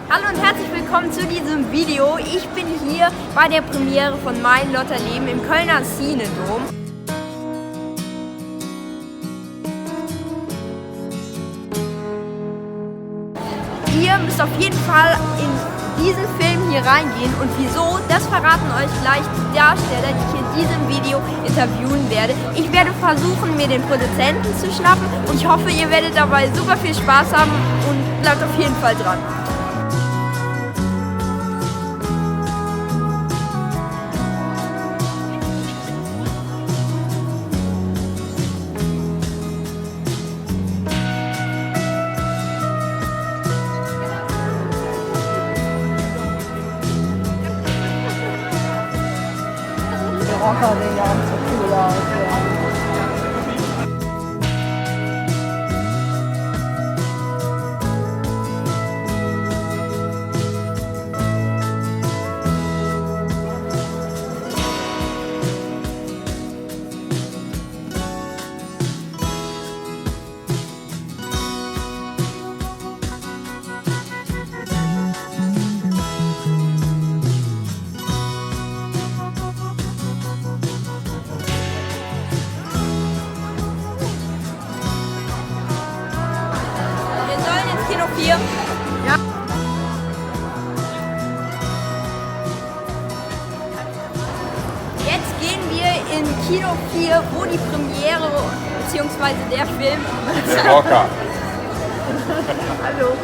Hallo und herzlich willkommen zu diesem Video. Ich bin hier bei der Premiere von Mein Lotterleben im Kölner Cinedom. Ihr müsst auf jeden Fall in diesen Film hier reingehen und wieso, das verraten euch gleich die Darsteller, die ich in diesem Video interviewen werde. Ich werde versuchen, mir den Produzenten zu schnappen und ich hoffe, ihr werdet dabei super viel Spaß haben und bleibt auf jeden Fall dran. Rocker sehen ja auch so cool aus. Ja. Kino 4. Ja. Jetzt gehen wir in Kino 4, wo die Premiere bzw. der Film Hallo.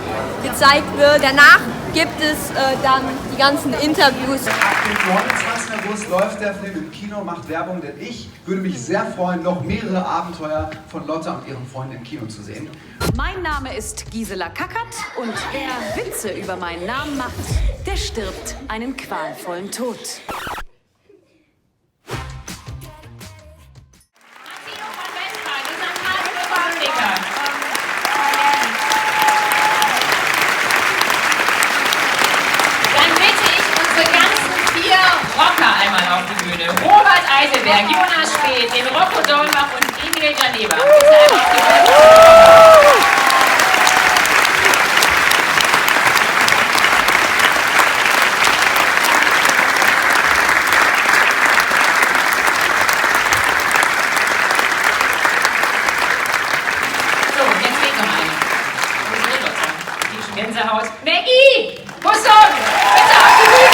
gezeigt wird. Danach gibt es dann die ganzen Interviews. Ab dem 29. August läuft der Film im Kino, macht Werbung, denn ich würde mich sehr freuen, noch mehrere Abenteuer von Lotta und ihren Freunden im Kino zu sehen. Mein Name ist Gisela Kackert und wer Witze über meinen Namen macht, der stirbt einen qualvollen Tod. Dann bitte ich unsere ganzen 4 Rocker einmal auf die Bühne. Robert Eiselberg, Jonas Speth, den Rocco Dolmach und Emil Janeva. Bitte einmal auf die Bühne. So, jetzt fehlt noch eine. Wo ist die Lotte? Die ist schon Gänsehaut. Maggie! Busson! Bitte auf die Bühne!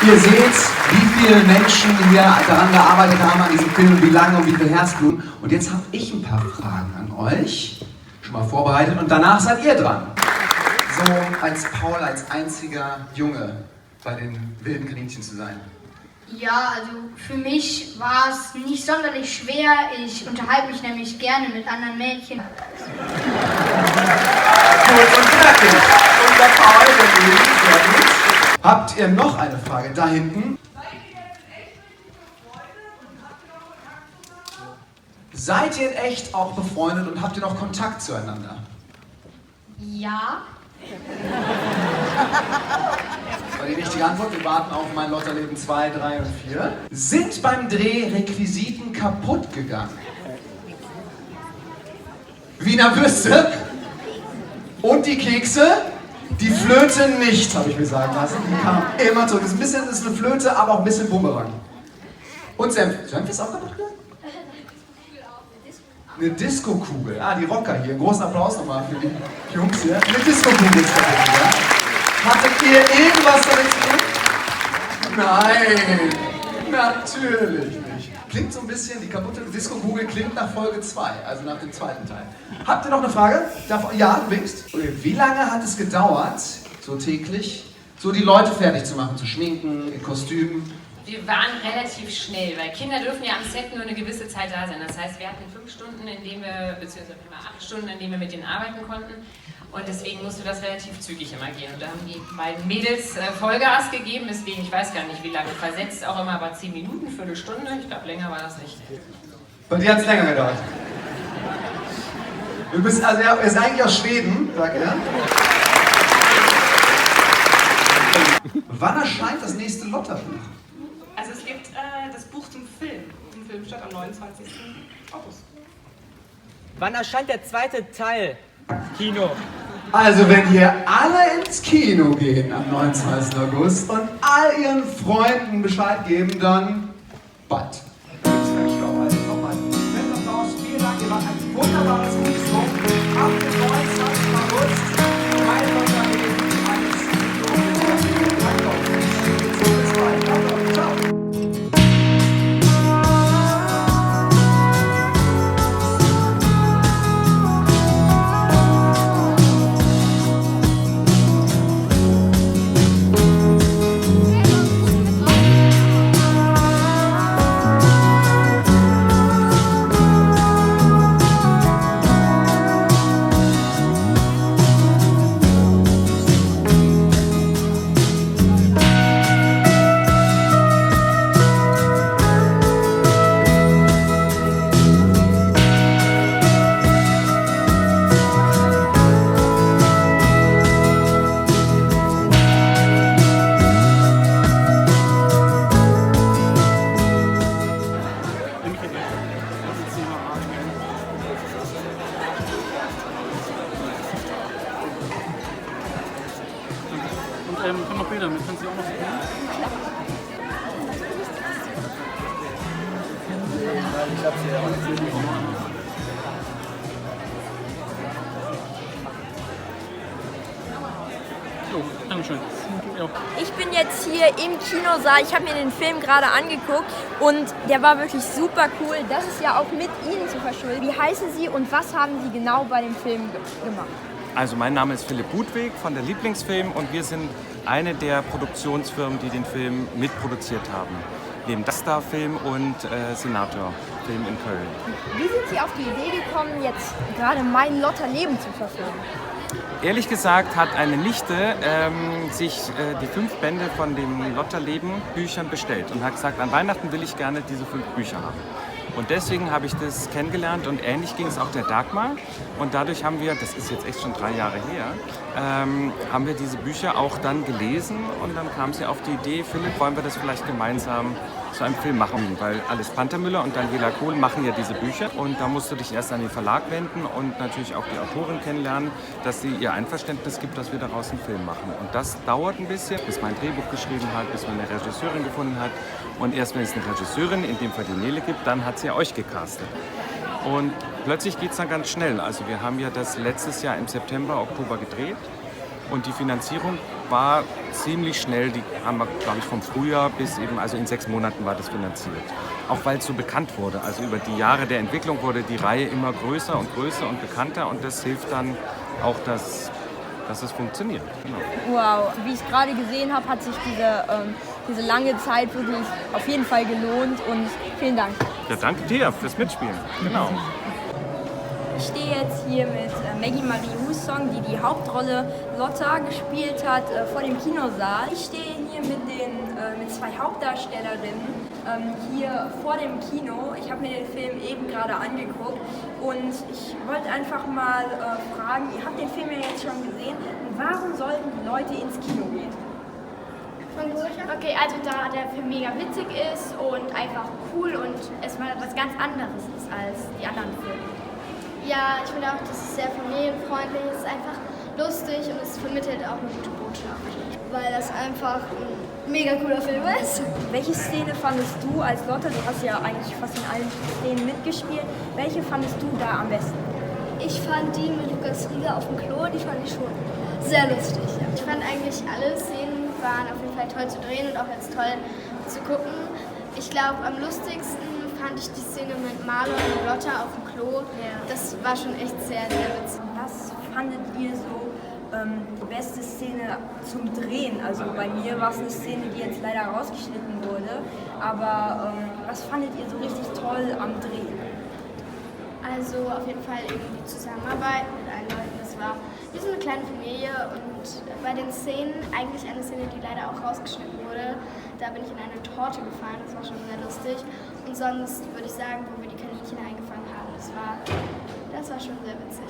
Ihr seht, wie viele Menschen hier daran gearbeitet haben, an diesem Film, wie lange und wie viel Herzblut. Und jetzt habe ich ein paar Fragen an euch, schon mal vorbereitet, und danach seid ihr dran. So als Paul, als einziger Junge bei den wilden Kaninchen zu sein. Ja, also für mich war es nicht sonderlich schwer. Ich unterhalte mich nämlich gerne mit anderen Mädchen. Gut und fertig. Und der Paul, der Willi, sehr gut. Habt ihr noch eine Frage? Da hinten. Seid ihr in echt auch befreundet und habt ihr noch Kontakt zueinander? Ja. Das war die richtige Antwort. Wir warten auf Mein Lotterleben 2, 3 und 4. Sind beim Dreh Requisiten kaputt gegangen? Wiener Würste und die Kekse? Die Flöte nicht, habe ich mir sagen lassen. Die kam immer zurück. Das ist eine Flöte, aber auch ein bisschen Bumerang. Und Senf. Senf ist auch kaputt gegangen? Eine Disco-Kugel. Ah, die Rocker hier. Großen Applaus nochmal für die Jungs hier. Eine Disco-Kugel ist kaputt gegangen. Hattet ihr irgendwas damit zu tun? Nein, natürlich nicht. Klingt so ein bisschen, die kaputte Disco-Kugel klingt nach Folge 2, also nach dem zweiten Teil. Habt ihr noch eine Frage? Ja, du winkst. Okay. Wie lange hat es gedauert, so täglich, so die Leute fertig zu machen, zu schminken, in Kostümen? Wir waren relativ schnell, weil Kinder dürfen ja am Set nur eine gewisse Zeit da sein. Das heißt, wir hatten 5 Stunden, beziehungsweise 8 Stunden, in denen wir mit denen arbeiten konnten. Und deswegen musste das relativ zügig immer gehen. Und da haben die beiden Mädels Vollgas gegeben, deswegen, ich weiß gar nicht wie lange, versetzt auch immer, aber 10 Minuten, Viertelstunde. Ich glaube, länger war das nicht. Bei dir hat es länger gedauert. Du bist also, er ist eigentlich aus Schweden, sagt er. Wann erscheint das nächste Lotterbuch? Also es gibt das Buch zum Film. Film statt, am 29. August. Wann erscheint der zweite Teil? Kino. Also wenn hier alle ins Kino gehen am 29. August und all ihren Freunden Bescheid geben, dann bald. Nochmal einen Applaus, vielen Dank, ihr wart ein wunderbares Publikum. Ab dem 29. August, mein Unternehmen, eines Kino. Danke. Bis bald. Ciao. Ich habe noch Bilder mit, kannst du auch noch sehen? Ich hab's ja auch nicht gesehen. So, Dankeschön. Ja. Ich bin jetzt hier im Kinosaal. Ich habe mir den Film gerade angeguckt und der war wirklich super cool. Das ist ja auch mit Ihnen zu verschulden. Wie heißen Sie und was haben Sie genau bei dem Film gemacht? Also mein Name ist Philipp Budwig von der Lieblingsfilm und wir sind eine der Produktionsfirmen, die den Film mitproduziert haben. Neben Dastar Film und Senator Film in Köln. Wie sind Sie auf die Idee gekommen, jetzt gerade Mein Lotterleben zu verfilmen? Ehrlich gesagt hat eine Nichte sich die 5 Bände von den Lotterleben Büchern bestellt und hat gesagt, an Weihnachten will ich gerne diese 5 Bücher haben. Und deswegen habe ich das kennengelernt und ähnlich ging es auch der Dagmar. Und dadurch haben wir, das ist jetzt echt schon 3 Jahre her, haben wir diese Bücher auch dann gelesen und dann kam sie auf die Idee, Philipp, wollen wir das vielleicht gemeinsam zu einem Film machen, weil Alice Pantermüller und Daniela Kohl machen ja diese Bücher und da musst du dich erst an den Verlag wenden und natürlich auch die Autorin kennenlernen, dass sie ihr Einverständnis gibt, dass wir daraus einen Film machen. Und das dauert ein bisschen, bis man ein Drehbuch geschrieben hat, bis man eine Regisseurin gefunden hat und erst wenn es eine Regisseurin, in dem Fall die Nele gibt, dann hat sie euch gecastet. Und plötzlich geht es dann ganz schnell. Also wir haben ja das letztes Jahr im September, Oktober gedreht und die Finanzierung war ziemlich schnell. Die haben wir, glaube ich, vom Frühjahr bis eben, also in 6 Monaten war das finanziert. Auch weil es so bekannt wurde. Also über die Jahre der Entwicklung wurde die Reihe immer größer und größer und bekannter und das hilft dann auch, dass es funktioniert. Genau. Wow, wie ich gerade gesehen habe, hat sich diese lange Zeit wirklich auf jeden Fall gelohnt und vielen Dank. Ja, danke dir fürs Mitspielen. Genau. Ich stehe jetzt hier mit Maggie Marie Husong, die die Hauptrolle Lotta gespielt hat, vor dem Kinosaal. Ich stehe hier mit 2 Hauptdarstellerinnen hier vor dem Kino. Ich habe mir den Film eben gerade angeguckt und ich wollte einfach mal fragen, ihr habt den Film ja jetzt schon gesehen, warum sollten die Leute ins Kino gehen? Okay, also da der Film mega witzig ist und einfach cool und es mal was ganz anderes ist als die anderen Filme. Ja, ich finde auch, das ist sehr familienfreundlich, es ist einfach lustig und es vermittelt auch eine gute Botschaft. Weil das einfach ein mega cooler Film ist. Welche Szene fandest du als Lotta, du hast ja eigentlich fast in allen Szenen mitgespielt, welche fandest du da am besten? Ich fand die mit Lukas Rieger auf dem Klo, die fand ich schon sehr lustig. Ja. Ich fand eigentlich alle Szenen waren auf jeden Fall toll zu drehen und auch jetzt toll zu gucken. Ich glaube, am lustigsten fand ich die Szene mit Marlon und Lotta auf dem Klo. Ja. Das war schon echt sehr, sehr witzig. Was fandet ihr so die beste Szene zum Drehen? Also bei mir war es eine Szene, die jetzt leider rausgeschnitten wurde. Aber was fandet ihr so richtig toll am Drehen? Also auf jeden Fall eben die Zusammenarbeit mit allen Leuten. Das war wie so eine kleine Familie und bei den Szenen, eigentlich eine Szene, die leider auch rausgeschnitten wurde, da bin ich in eine Torte gefallen, das war schon sehr lustig. Und sonst würde ich sagen, wo wir die Kaninchen eingefangen haben, das war schon sehr witzig.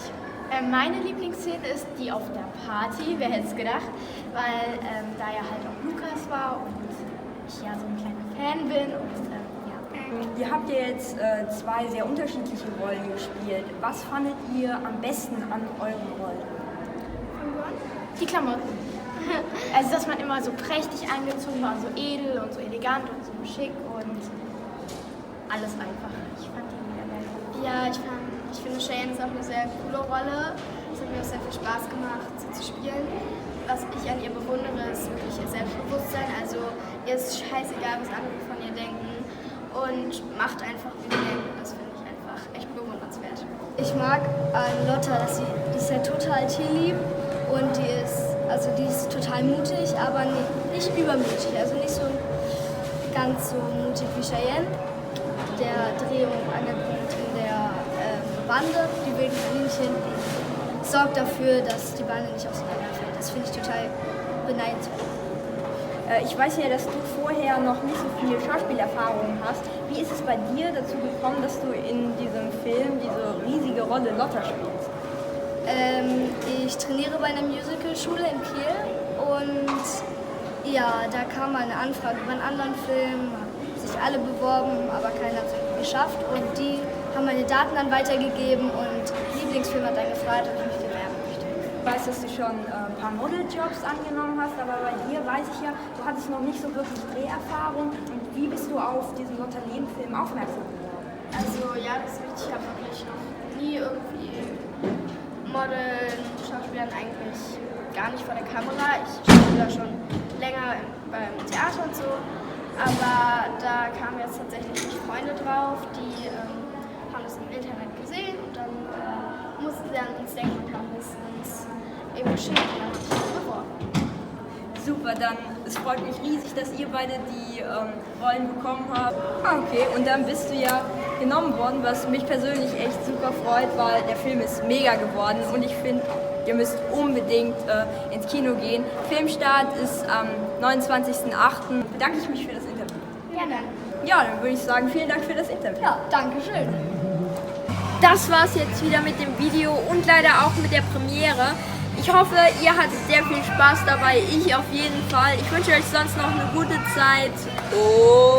Meine Lieblingsszene ist die auf der Party, wer hätte es gedacht, weil da ja halt auch Lukas war und ich ja so ein kleiner Fan bin und ja. Ihr habt ja jetzt zwei sehr unterschiedliche Rollen gespielt. Was fandet ihr am besten an euren Rollen? Die Klamotten. Also, dass man immer so prächtig angezogen war, so edel und so elegant und so schick und alles einfach. Ich fand die mega geil. Ja, ich finde Cheyenne ist auch eine sehr coole Rolle. Es hat mir auch sehr viel Spaß gemacht, sie zu spielen. Was ich an ihr bewundere, ist wirklich ihr Selbstbewusstsein. Also, ihr ist scheißegal, was andere von ihr denken und macht einfach, wie sie denken. Das finde ich einfach echt bewundernswert. Ich mag an Lotta, dass die ist ja total tierlieb und die ist total mutig, aber nicht übermütig, also nicht so ganz so mutig wie Cheyenne. Der Dreh- und Angelpunkt in der Bande, die wilden Kaninchen, die sorgt dafür, dass die Bande nicht auseinanderfällt. Das finde ich total beneidenswert. Ich weiß ja, dass du vorher noch nicht so viel Schauspielerfahrung hast. Wie ist es bei dir dazu gekommen, dass du in diesem Film diese riesige Rolle Lotta spielst? Ich trainiere bei einer Musicalschule in Kiel und ja, da kam mal eine Anfrage über einen anderen Film, haben sich alle beworben, aber keiner hat es geschafft und die haben meine Daten dann weitergegeben und Lieblingsfilm hat dann gefragt, ob ich mich bewerben möchte. Ich weiß, dass du schon ein paar Modeljobs angenommen hast, aber bei dir weiß ich ja, du hattest noch nicht so wirklich Dreherfahrung. Und wie bist du auf diesen Lotta-Leben-Film aufmerksam geworden? Also ja, das ist richtig, ich habe wirklich noch nie irgendwie Modeln, Schauspielern eigentlich gar nicht vor der Kamera. Ich spiele da schon länger beim Theater und so, aber da kamen jetzt tatsächlich Freunde drauf, die haben das im Internet gesehen und dann mussten sie an uns denken und haben uns eben geschickt und dann habe ich mich beworben. Super, dann es freut mich riesig, dass ihr beide die Rollen bekommen habt. Okay, und dann bist du ja genommen worden, was mich persönlich echt super freut, weil der Film ist mega geworden und ich finde, ihr müsst unbedingt ins Kino gehen. Filmstart ist am 29.08. Bedanke ich mich für das Interview. Gerne. Ja, dann würde ich sagen, vielen Dank für das Interview. Ja, danke schön. Das war's jetzt wieder mit dem Video und leider auch mit der Premiere. Ich hoffe, ihr hattet sehr viel Spaß dabei, ich auf jeden Fall. Ich wünsche euch sonst noch eine gute Zeit und